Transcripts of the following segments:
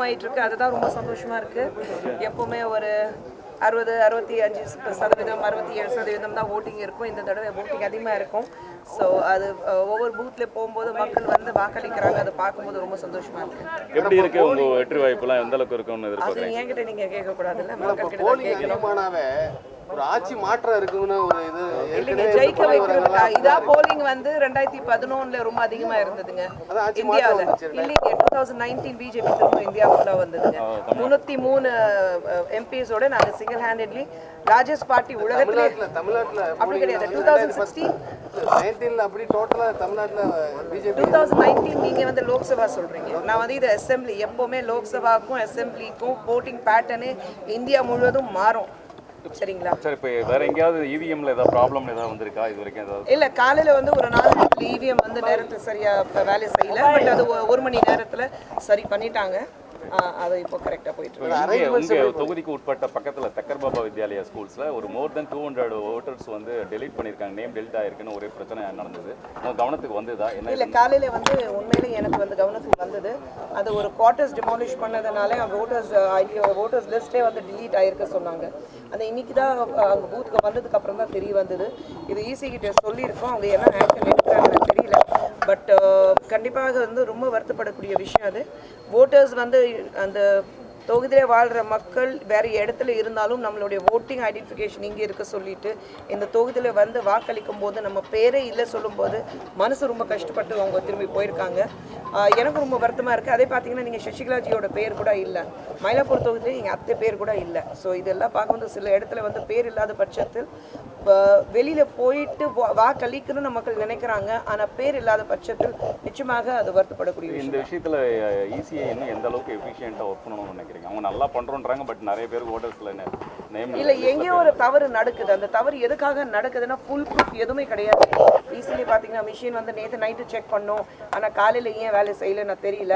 அதிகமாயிட்டு இருக்கு. அதுதான் ரொம்ப சந்தோஷமா இருக்கு. எப்பவுமே ஒரு 65% 67% தான் ஓட்டிங் இருக்கும். இந்த தடவை ஓட்டிங் அதிகமாக இருக்கும். ஸோ அது ஒவ்வொரு பூத்தில் போகும்போது மக்கள் வந்து வாக்களிக்கிறாங்க. அதை பார்க்கும்போது ரொம்ப சந்தோஷமா இருக்கு. எப்படி இருக்கு உங்க வெற்றி வாய்ப்புலாம் எந்த அளவுக்கு இருக்கும்னு அது எதிர்பார்க்குறீங்க? என்கிட்ட நீங்க கேட்கக்கூடாதுல்ல, மக்கள் கிட்ட தான் கேட்கணும். ஒரு ஆட்சி மாற்றம் இருக்குன்னு ஒரு இது இல்லைங்க, ஜெயிக்க வைக்கிறதுக்கா இதான் போலிங் வந்து 2011 ரொம்ப அதிகமா இருந்ததுங்க இந்தியாவில். இல்லைங்க, 2019 பிஜேபி திரும்ப இந்தியா ஃபுல்லாக வந்ததுங்க. 303 எம்பிஸோட நாங்கள் சிங்கிள் ஹேண்டட்லி லார்ஜஸ்ட் பார்ட்டி உலகத்திலே. தமிழ்நாட்டில் அப்படி கிடையாது. 2016 அப்படி டோட்டலா தமிழ்நாட்டில் பிஜேபி 2019 நீங்க வந்து லோக்சபா சொல்றீங்க, நான் வந்து இது அசெம்பிளி. எப்பவுமே லோக்சபாக்கும் அசெம்பிளிக்கும் voting பேட்டர்னு இந்தியா முழுவதும் மாறும். சரிங்களா? சரி, இப்போ வேற எங்கேயாவது இவிஎம்ல ஏதாவது ப்ராப்ளம் ஏதாவது வந்திருக்கா இது வரைக்கும்? ஏதாவது இல்ல, காலையில வந்து ஒரு 4 இடத்துல இவிஎம் வந்து நேரத்துக்கு சரியா வேலை செய்யல. பட் அது 1 மணி நேரத்துல சரி பண்ணிட்டாங்க. அது இப்போ கரெக்டாக போயிட்டு இருக்கு. உங்க தொகுதிக்கு உட்பட்ட பக்கத்துல தக்கர் பாபா வித்யாலயா ஸ்கூல்ஸ்ல ஒரு மோர் தென் 200 ஓட்டர்ஸ் வந்து டெலீட் பண்ணிருக்காங்க. நேம் டெலிட் ஆயிருக்குன்னு ஒரே பிரச்சனை நடந்தது. உங்க கவனத்துக்கு வந்ததா? என்ன இல்லை, காலையில வந்து உண்மையிலே எனக்கு வந்து கவனத்துக்கு வந்தது. அது ஒரு குவார்ட்டர்ஸ் டிமாலிஷ் பண்ணதுனால ஓட்டர்ஸ் லிஸ்ட்டே வந்து டிலீட் ஆயிருக்க சொன்னாங்க. அந்த இன்னைக்கு தான் அங்கே பூத்துக்கு வந்ததுக்கு அப்புறம் தான் தெரிய வந்தது. இது ஈசி கிட்ட சொல்லியிருக்கோம். அவங்க என்ன ஆக்ஷன் எடுக்கிறாங்கன்னு தெரியல. பட் கண்டிப்பாக வந்து ரொம்ப வருத்தப்படக்கூடிய விஷயம் அது. ஓட்டர்ஸ் வந்து அந்த தொகுதியிலே வாழ்கிற மக்கள் வேறு இடத்துல இருந்தாலும் நம்மளுடைய ஓட்டிங் ஐடென்டிஃபிகேஷன் இங்கே இருக்க சொல்லிட்டு இந்த தொகுதியில் வந்து வாக்களிக்கும் போது நம்ம பேரே இல்லை சொல்லும்போது மனசு ரொம்ப கஷ்டப்பட்டு அவங்க திரும்பி போயிருக்காங்க. எனக்கு ரொம்ப வருத்தமாக இருக்குது. அதே பார்த்தீங்கன்னா நீங்கள் சசிகலாஜியோட பேர் கூட இல்லை. மயிலாப்பூர் தொகுதியில் எங்கள் அத்தை பேர் கூட இல்லை. ஸோ இதெல்லாம் பார்க்கும்போது சில இடத்துல வந்து பேர் இல்லாத பட்சத்தில் வெளியில் போயிட்டு வாக்களிக்கணும்னு மக்கள் நினைக்கிறாங்க. ஆனால் பேர் இல்லாத பட்சத்தில் நிச்சயமாக அது வருத்தப்படக்கூடிய விஷயம். இந்த விஷயத்தில் ஈஸியாக இன்னும் எந்த அளவுக்கு எஃபிஷியண்ட்டாக ஒர்க் பண்ணணும்னு நினைக்கிறீங்க? அவங்க நல்லா பண்ணுறோன்றாங்க, பட் நிறைய பேர் ஓட்டர்ஸில் நேம் இல்லை, எங்கேயோ ஒரு தவறு நடக்குது. அந்த தவறு எதுக்காக நடக்குதுன்னா ஃபுல் ப்ரூஃப் எதுவுமே கிடையாது. ஈஸிலி பார்த்தீங்கன்னா மிஷின் வந்து நேற்று நைட்டு செக் பண்ணோம், ஆனால் காலையில் ஏன் வேலை செய்யலை நான் தெரியல.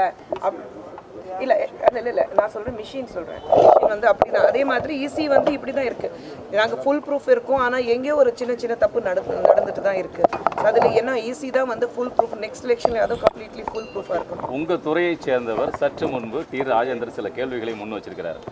இல்லை இல்லை இல்லை, நான் சொல்கிறேன் மிஷின் சொல்கிறேன். மிஷின் வந்து அப்படி தான். அதே மாதிரி ஈஸி வந்து இப்படி தான் இருக்குது. நாங்கள் ஃபுல் ப்ரூஃப் இருக்கும், ஆனால் எங்கேயோ ஒரு சின்ன சின்ன தப்பு நடந்துட்டு தான் இருக்குது. அதில் என்ன ஈஸி தான் வந்து ஃபுல் ப்ரூஃப். நெக்ஸ்ட் எலெக்ஷனில் அதுவும் கம்ப்ளீட்லி ஃபுல் ப்ரூஃபாக இருக்கும். உங்கள் துறையைச் சேர்ந்தவர் சற்று முன்பு டி ராஜேந்தர் சில கேள்விகளை முன் வச்சிருக்கிறார்.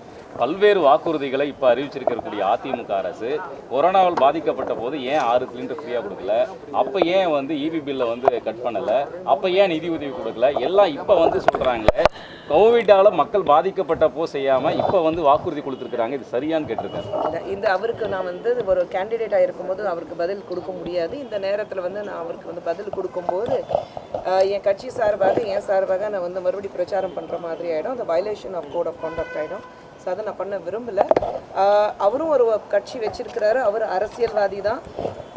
பல்வேறு வாக்குறுதிகளை இப்போ அறிவிச்சிருக்கக்கூடிய அதிமுக அரசு கொரோனாவால் பாதிக்கப்பட்ட போது ஏன் 6 சிலிண்டர் ஃப்ரீயாக கொடுக்கல? அப்போ ஏன் வந்து இபி பில்லை வந்து கட் பண்ணலை? அப்போ ஏன் நிதி உதவி கொடுக்கல? எல்லாம் இப்போ வந்து சொல்கிறாங்களே, கோவிட்டால் மக்கள் பாதிக்கப்பட்டப்போ செய்யாமல் இப்போ வந்து வாக்குறுதி கொடுத்துருக்குறாங்க. இது சரியான்னு கேட்டிருக்கேன். இந்த அவருக்கு நான் வந்து ஒரு கேண்டிடேட்டாக இருக்கும்போது அவருக்கு பதில் கொடுக்க முடியாது. இந்த நேரத்தில் வந்து நான் அவருக்கு வந்து பதில் கொடுக்கும்போது என் கட்சி சார்பாக என் சார்பாக நான் வந்து மறுபடியும் பிரச்சாரம் பண்ணுற மாதிரி ஆகிடும். அந்த violation of code of conduct ஆகிடும். ஸோ அதை நான் பண்ண விரும்பலை. அவரும் ஒரு கட்சி வச்சிருக்கிறாரு, அவர் அரசியல்வாதி தான்.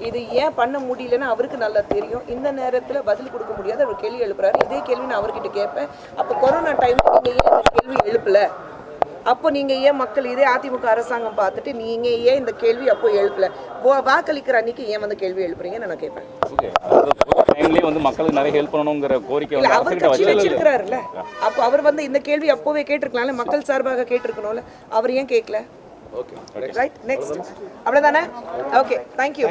இது ஏன் பண்ண முடியலன்னு அவருக்கு நல்லா தெரியும். இந்த நேரத்தில் பதில் கொடுக்க முடியாது. அவர் கேள்வி எழுப்புறாரு. இதே கேள்வி நான் அவர்கிட்ட கேட்பேன். அப்போ கொரோனா டைமில் நீங்கள் ஏன் இந்த கேள்வி எழுப்பலை? அப்போ நீங்கள் ஏன் மக்கள் இதே அதிமுக அரசாங்கம் பார்த்துட்டு நீங்கள் ஏன் இந்த கேள்வி அப்போ எழுப்பலை? வாக்களிக்கிற அன்னைக்கு ஏன் வந்து கேள்வி எழுப்புறீங்கன்னு நான் கேட்பேன். வந்து மக்களுக்கு நிறைய ஹெல்ப் பண்ணணுங்கிற கோரிக்கை அவர் கட்சி வச்சிருக்கிறாருல்ல, அப்போ அவர் வந்து இந்த கேள்வி அப்போவே கேட்டிருக்கலாம்ல, மக்கள் சார்பாக கேட்டிருக்கணும்ல. அவர் ஏன் கேட்கல? ரைட், நெக்ஸ்ட் அவ்வளோதானே? Okay, thank you.